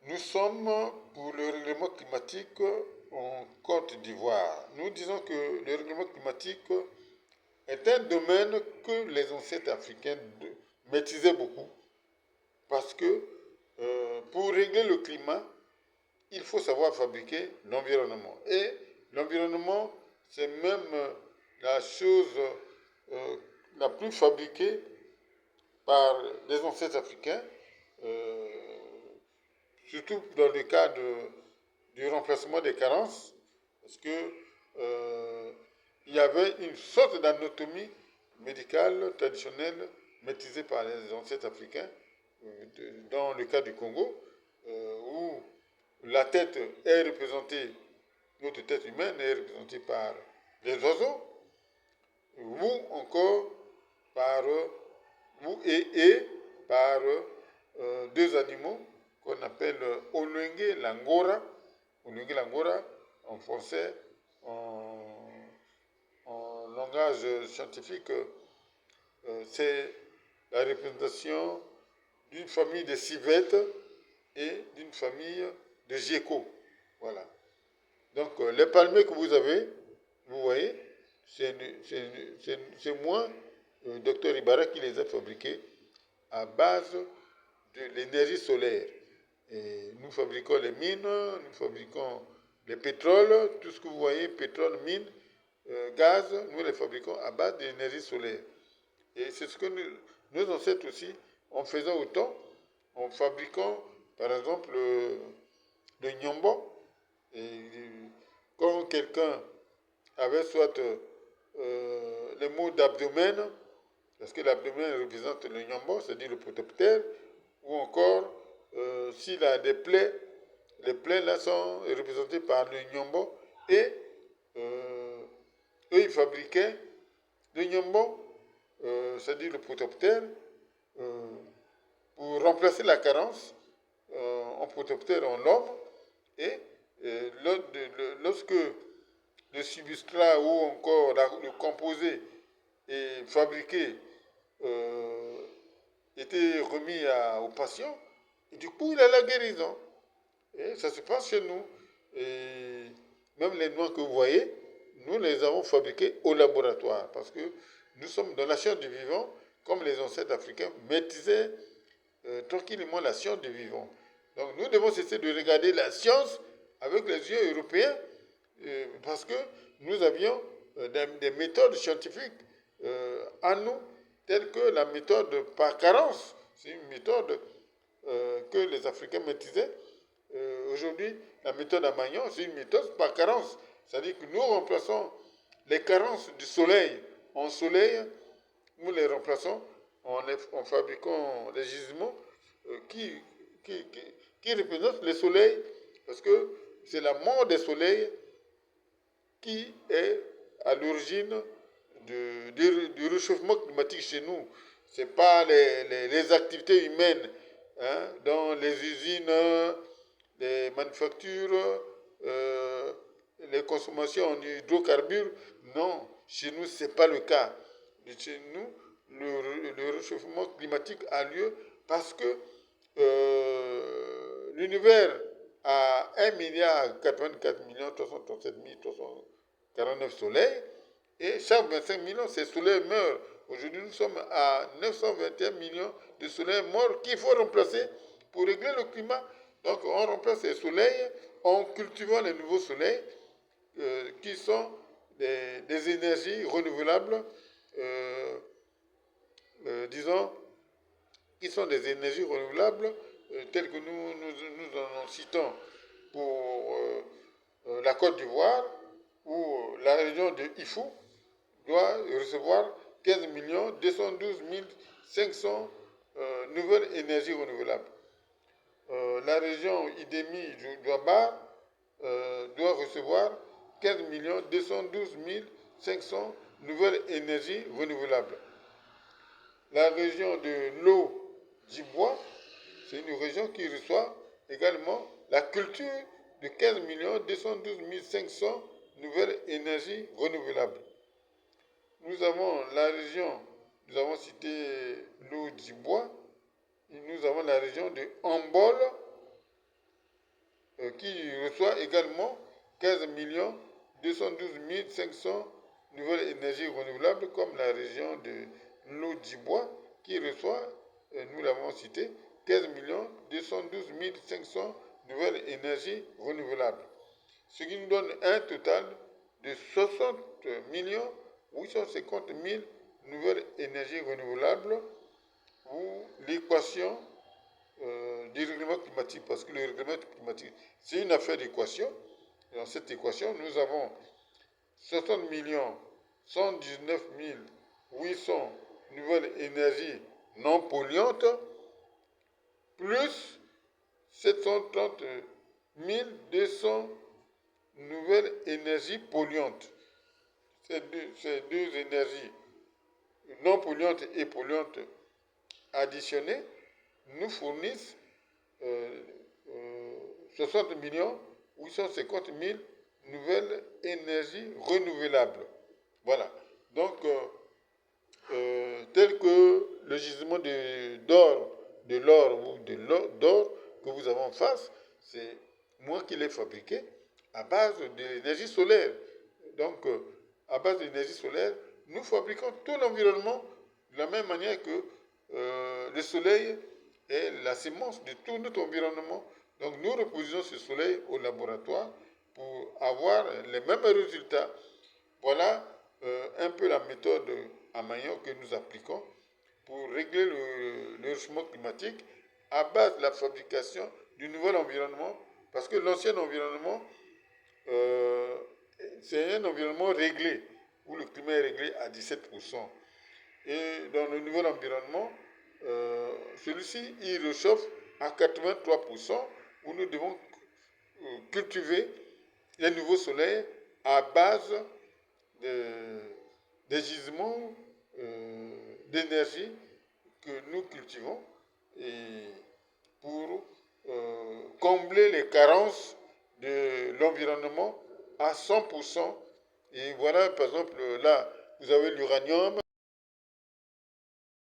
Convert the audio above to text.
Nous sommes pour le règlement climatique en Côte d'Ivoire. Nous disons que le règlement climatique est un domaine que les ancêtres africains maîtrisaient beaucoup parce que pour régler le climat, il faut savoir fabriquer l'environnement. Et l'environnement, c'est même la chose euh, la plus fabriquée par les ancêtres africains, euh, surtout dans le cas du remplacement des carences, parce que il y avait une sorte d'anatomie médicale traditionnelle maîtrisée par les ancêtres africains, dans le cas du Congo, où la tête est représentée, notre tête humaine est représentée par les oiseaux, ou encore par, et par deux animaux qu'on appelle Olenge Langora, Olenge Langora en français, en langage scientifique, c'est la représentation d'une famille de civettes et d'une famille de geckos. Voilà. Donc les palmiers que vous avez, vous voyez, c'est moi, le docteur Ibarra, qui les a fabriqués à base de l'énergie solaire. Et nous fabriquons les mines, nous fabriquons les pétroles, tout ce que vous voyez, pétrole, mine, gaz, nous les fabriquons à base d'énergie solaire. Et c'est ce que nos ancêtres aussi, en faisant autant, en fabriquant, par exemple, le nyombo. Et quand quelqu'un avait soit les maux d'abdomen, parce que l'abdomen représente le nyombo, c'est-à-dire le protoptère, ou encore s'il a des plaies, les plaies là sont représentées par le nyombo, et eux ils fabriquaient le nyombo, c'est-à-dire le protoptère, euh, pour remplacer la carence en protoptère en l'homme, et lorsque le substrat ou encore le composé est fabriqué euh, était remis au patient, et du coup il a la guérison. Et ça se passe chez nous. Et même les noix que vous voyez, nous les avons fabriquées au laboratoire parce que nous sommes dans la science du vivant, comme les ancêtres africains maîtrisaient tranquillement la science du vivant. Donc nous devons cesser de regarder la science avec les yeux européens parce que nous avions des méthodes scientifiques à nous, telles que la méthode par carence. C'est une méthode que les Africains maîtrisaient. Aujourd'hui, la méthode à Magnon, c'est une méthode par carence. C'est-à-dire que nous remplaçons les carences du soleil en soleil, nous les remplaçons en fabriquant des gisements qui, qui, qui, qui représentent les soleils, parce que c'est la mort des soleils qui est à l'origine du réchauffement climatique chez nous. Ce n'est pas les activités humaines dans les usines, les manufactures, les consommations en hydrocarbures. Non, chez nous, ce n'est pas le cas. Chez nous, le réchauffement climatique a lieu parce que l'univers a 1,84 337 soleils et chaque 25 millions, ces soleils meurent. Aujourd'hui, nous sommes à 921 millions de soleils morts qu'il faut remplacer pour régler le climat. Donc, on remplace ces soleils en cultivant les nouveaux soleils qui sont des énergies renouvelables, euh, disons, qui sont des énergies renouvelables telles que nous en citons pour la Côte d'Ivoire, où la région de Ifou doit recevoir 15 212 500 nouvelles énergies renouvelables. La région Idémi-Douabar doit recevoir 15 212 500 nouvelles énergies renouvelables. La région de l'eau d'Ibois, c'est une région qui reçoit également la culture de 15 212 500 nouvelles énergies renouvelables. Nous avons la région, nous avons cité l'eau d'Ibois, nous avons la région de Ambol, qui reçoit également 15 212 500 nouvelles énergies renouvelables, comme la région de l'Audibois, qui reçoit, nous l'avons cité, 15 212 500 nouvelles énergies renouvelables. Ce qui nous donne un total de 60 850 000 nouvelles énergies renouvelables, ou l'équation du règlement climatique, parce que le règlement climatique, c'est une affaire d'équation. Dans cette équation, nous avons 60 119 800 nouvelles énergies non polluantes, plus 730 200 nouvelles énergies polluantes. Ces deux énergies non polluantes et polluantes additionnées nous fournissent 60 850 000 nouvelles énergies renouvelables. Voilà. Donc, tel que le gisement d'or que vous avez en face, c'est moi qui l'ai fabriqué à base de l'énergie solaire. Donc, à base d'énergie solaire, nous fabriquons tout l'environnement de la même manière que le soleil est la sémence de tout notre environnement. Donc, nous reproduisons ce soleil au laboratoire pour avoir les mêmes résultats. Voilà un peu la méthode à Maillon que nous appliquons pour régler le réchauffement climatique à base de la fabrication du nouvel environnement, parce que l'ancien environnement, c'est un environnement réglé, où le climat est réglé à 17%. Et dans le nouvel environnement, celui-ci, il réchauffe à 83%, où nous devons cultiver les nouveaux soleils à base des gisements d'énergie que nous cultivons, et pour combler les carences de l'environnement à 100%. Et voilà, par exemple, là, vous avez l'uranium,